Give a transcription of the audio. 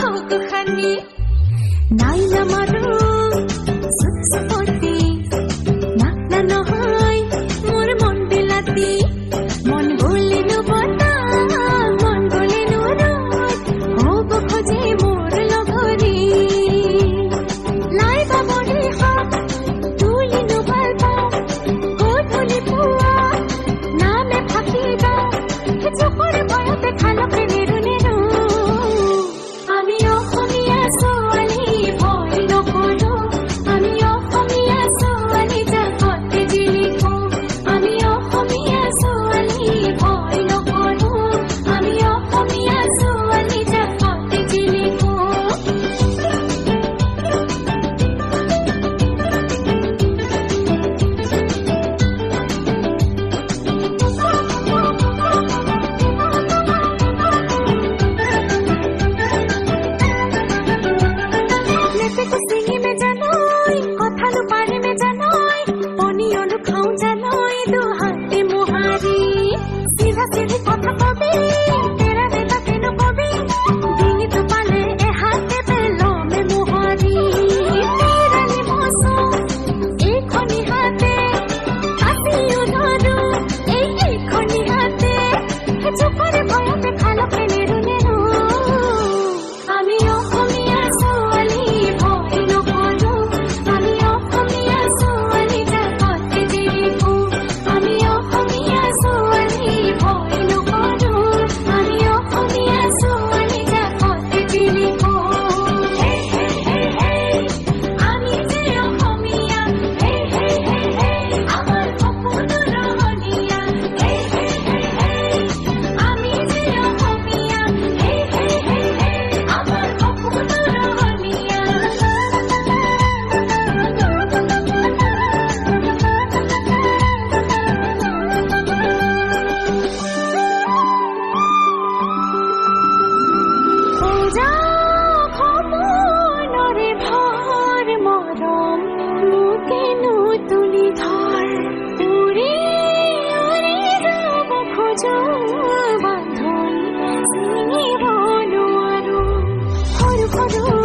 হকখানি নাই নামাৰো সুসপতি না না নহয় মোৰ মন বিলাতি মন গলিনো বতা মন গলিনো ৰদ হ'ব খোজে মোৰ লগৰী লাই বাবৰি হাত তুলিনো ভাল পাওঁ গধূলি পুৱা নামে ফাঁকি গাওঁ চকুৰ ভয়তে খালকে নেৰো নেৰো আমি অসমীয়া ছোৱালী ভয় নকৰো আমি অসমীয়া ছোৱালী জাকতে জিলিকো আমি অসমীয়া ছোৱালী ভয় নকৰো আমি অসমীয়া ছোৱালী জাকতে জিলিকো सिंगी में जानोई कथालु पारे में जानोई पनियनु खाऊ जानोई दो हाथे मुहारी सीधा सीधी कथा कबी तेरा बेटा केनु कबी दिनी तो पाले ए हाथे बेलो में मुहारी तेरा नि मोसो ए खनी हाथे आसी उधरू ए खनी हाथे चुपरे भयते खालो के नेरु नेरु আমি অসমীয়া ছোৱালী ভয় নকৰো আমি অসমীয়া ছোৱালী জাকতে জিলিকো আমি অসমীয়া ছোৱালী ভয় নকৰো আমি অসমীয়া ছোৱালী জাকতে জিলিকো হে হে হে হে আমি যে অসমীয়া হে হে হে হে আমাৰ সপোনৰ ৰহণীয়া হে হে হে হে আমি যে অসমীয়া হে হে হে হে আমাৰ সপোনৰ ৰহণীয়া পূজা সপোনৰে ভৰ মৰম মোকেনো তুলি ধৰ উৰি উৰি যাব খোজো বান্ধোন ছিঙিব নোৱাৰো সৰু সৰু